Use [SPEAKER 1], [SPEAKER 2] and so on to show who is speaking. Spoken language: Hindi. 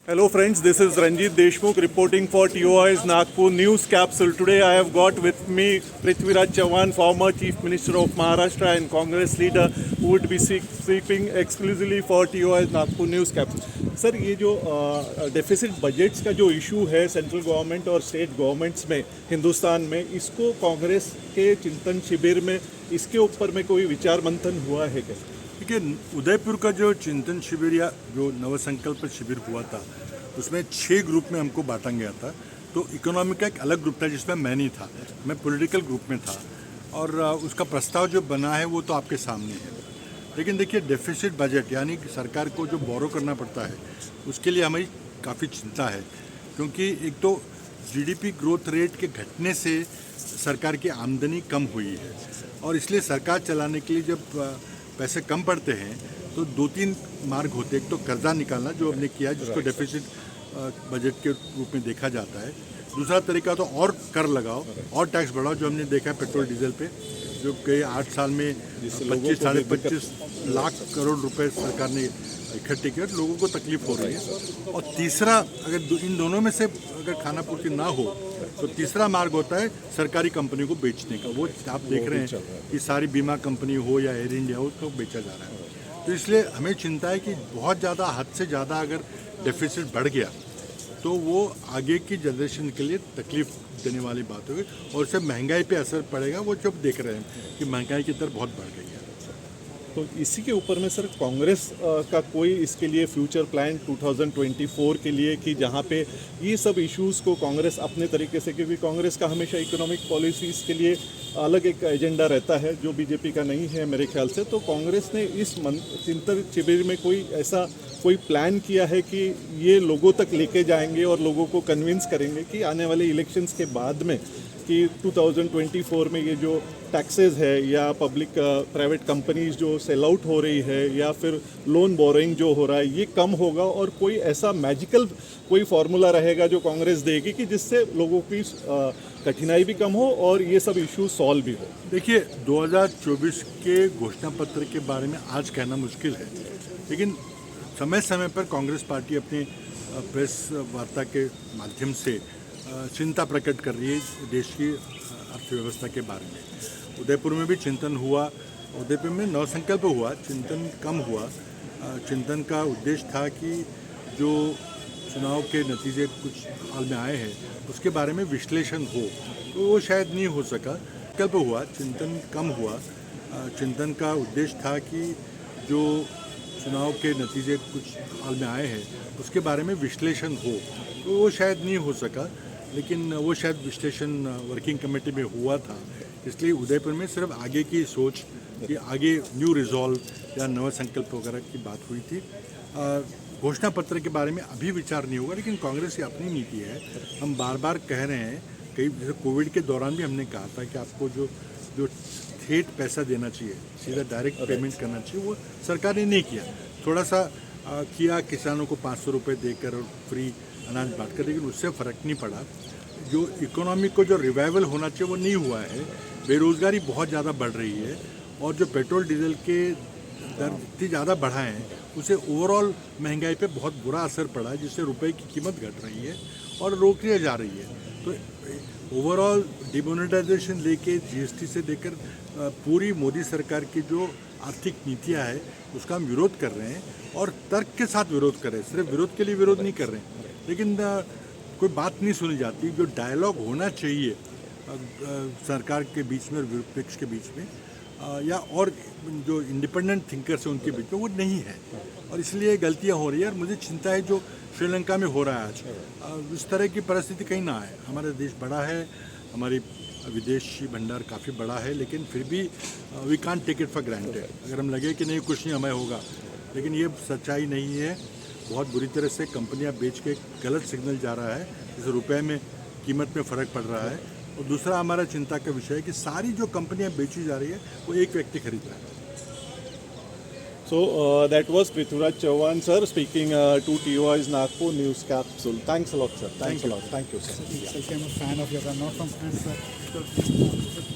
[SPEAKER 1] Hello friends, this is Ranjit Deshmukh reporting for TOI's Nagpur News Capsule. Today I have got with me Prithviraj Chavan, former Chief Minister of Maharashtra and Congress leader who would be speaking exclusively for TOI's Nagpur News Capsule. Sir ये जो डेफिसिट बजट्स का जो इशू है सेंट्रल गवर्नमेंट और स्टेट गवर्नमेंट्स में हिंदुस्तान में, इसको कांग्रेस के चिंतन शिविर में इसके ऊपर में कोई विचार मंथन हुआ है क्या?
[SPEAKER 2] देखिए, उदयपुर का जो चिंतन शिविर या जो नवसंकल्प शिविर हुआ था उसमें 6 ग्रुप में हमको बांटा गया था। तो इकोनॉमी का एक अलग ग्रुप था जिसमें मैं नहीं था, मैं पॉलिटिकल ग्रुप में था और उसका प्रस्ताव जो बना है वो तो आपके सामने है। लेकिन देखिए, डेफिसिट बजट यानी कि सरकार को जो बोरो करना पड़ता है उसके लिए हमें काफ़ी चिंता है, क्योंकि एक तो जीडीपी ग्रोथ रेट के घटने से सरकार की आमदनी कम हुई है और इसलिए सरकार चलाने के लिए जब पैसे कम पड़ते हैं तो 2-3 मार्ग होते हैं। एक तो कर्जा निकालना जो हमने किया है जिसको डेफिसिट बजट के रूप में देखा जाता है। दूसरा तरीका तो और कर लगाओ और टैक्स बढ़ाओ, जो हमने देखा है पेट्रोल डीजल पे, जो कई 8 साल में 25-25.5 लाख करोड़ रुपए सरकार ने इकट्ठे किए, लोगों को तकलीफ हो रही है। और तीसरा, अगर इन दोनों में से अगर खाना पूर्ति ना हो तो तीसरा मार्ग होता है सरकारी कंपनियों को बेचने का। वो आप देख रहे हैं कि सारी बीमा कंपनी हो या एयर इंडिया हो, उसको बेचा जा रहा है। तो इसलिए हमें चिंता है कि बहुत ज़्यादा, हद से ज़्यादा अगर डेफिसिट बढ़ गया तो वो आगे की जनरेशन के लिए तकलीफ देने वाली बात होगी और उससे महंगाई पे असर पड़ेगा। वो जब देख रहे हैं कि महंगाई की दर बहुत बढ़ गई है।
[SPEAKER 1] तो इसी के ऊपर में सर कांग्रेस का कोई इसके लिए फ्यूचर प्लान 2024 के लिए कि जहाँ पे ये सब इश्यूज़ को कांग्रेस अपने तरीके से, क्योंकि कांग्रेस का हमेशा इकोनॉमिक पॉलिसीज़ के लिए अलग एक एजेंडा रहता है जो बीजेपी का नहीं है मेरे ख्याल से, तो कांग्रेस ने इस चिंतन शिविर में कोई प्लान किया है कि ये लोगों तक लेके जाएंगे और लोगों को कन्विंस करेंगे कि आने वाले इलेक्शंस के बाद में कि 2024 में ये जो टैक्सेस है या पब्लिक प्राइवेट कंपनीज जो सेल आउट हो रही है या फिर लोन बोरोइंग जो हो रहा है ये कम होगा और कोई ऐसा मैजिकल कोई फार्मूला रहेगा जो कांग्रेस देगी कि जिससे लोगों की कठिनाई भी कम हो और ये सब इशू सॉल्व भी हो।
[SPEAKER 2] देखिए, 2024 के घोषणा पत्र के बारे में आज कहना मुश्किल है, लेकिन समय समय पर कांग्रेस पार्टी अपने प्रेस वार्ता के माध्यम से चिंता प्रकट कर रही है देश की अर्थव्यवस्था के बारे में। उदयपुर में भी चिंतन हुआ, उदयपुर में नवसंकल्प हुआ, चिंतन कम हुआ। चिंतन का उद्देश्य था कि जो चुनाव के नतीजे कुछ हाल में आए हैं उसके बारे में विश्लेषण हो, तो वो शायद नहीं हो सका। संकल्प हुआ, चिंतन कम हुआ। चिंतन का उद्देश्य था कि जो चुनाव के नतीजे कुछ हाल में आए हैं उसके बारे में विश्लेषण हो, तो वो शायद नहीं हो सका, लेकिन वो शायद विश्लेषण वर्किंग कमेटी में हुआ था। इसलिए उदयपुर में सिर्फ आगे की सोच कि आगे न्यू रिजॉल्व या नवा संकल्प वगैरह की बात हुई थी। घोषणा पत्र के बारे में अभी विचार नहीं होगा, लेकिन कांग्रेस की अपनी नीति है। हम बार बार कह रहे हैं, कई जैसे कोविड के दौरान भी हमने कहा था कि आपको जो ठेठ पैसा देना चाहिए, सीधा डायरेक्ट पेमेंट करना चाहिए, वो सरकार ने नहीं किया। थोड़ा सा किया, किसानों को 500 रुपये देकर और फ्री अनाज बांटकर, लेकिन उससे फ़र्क नहीं पड़ा। जो इकोनॉमी को जो रिवाइवल होना चाहिए वो नहीं हुआ है। बेरोज़गारी बहुत ज़्यादा बढ़ रही है और जो पेट्रोल डीजल के दर इतनी ज़्यादा बढ़ाए हैं उससे ओवरऑल महंगाई पे बहुत बुरा असर पड़ा है, जिससे रुपए की कीमत घट रही है और रोकी जा रही है। तो ओवरऑल डिमोनेटाइजेशन लेके, जीएसटी से लेकर पूरी मोदी सरकार की जो आर्थिक नीतियाँ है उसका हम विरोध कर रहे हैं और तर्क के साथ विरोध कर रहे हैं। सिर्फ विरोध के लिए विरोध नहीं कर रहे हैं, लेकिन कोई बात नहीं सुनी जाती। जो डायलॉग होना चाहिए सरकार के बीच में और विपक्ष के बीच में या और जो इंडिपेंडेंट थिंकर्स हैं उनके बीच में, वो नहीं है और इसलिए गलतियां हो रही है। और मुझे चिंता है जो श्रीलंका में हो रहा है आज, इस तरह की परिस्थिति कहीं ना आए। हमारा देश बड़ा है, हमारी विदेशी भंडार काफ़ी बड़ा है, लेकिन फिर भी we can't take it for granted. अगर हम लगे कि नहीं कुछ नहीं हमें होगा, लेकिन ये सच्चाई नहीं है। बहुत बुरी तरह से कंपनियां बेच के गलत सिग्नल जा रहा है, जैसे रुपए में कीमत में फ़र्क पड़ रहा है। और दूसरा हमारा चिंता का विषय है कि सारी जो कंपनियां बेची जा रही है वो एक व्यक्ति खरीद रहा है।
[SPEAKER 1] So that was Prithviraj Chavan sir speaking to TOI's Nagpur News Capsule. Thanks a lot sir. Thanks a lot. Thank you sir.
[SPEAKER 3] I'm a fan of yours. I'm not from France, sir.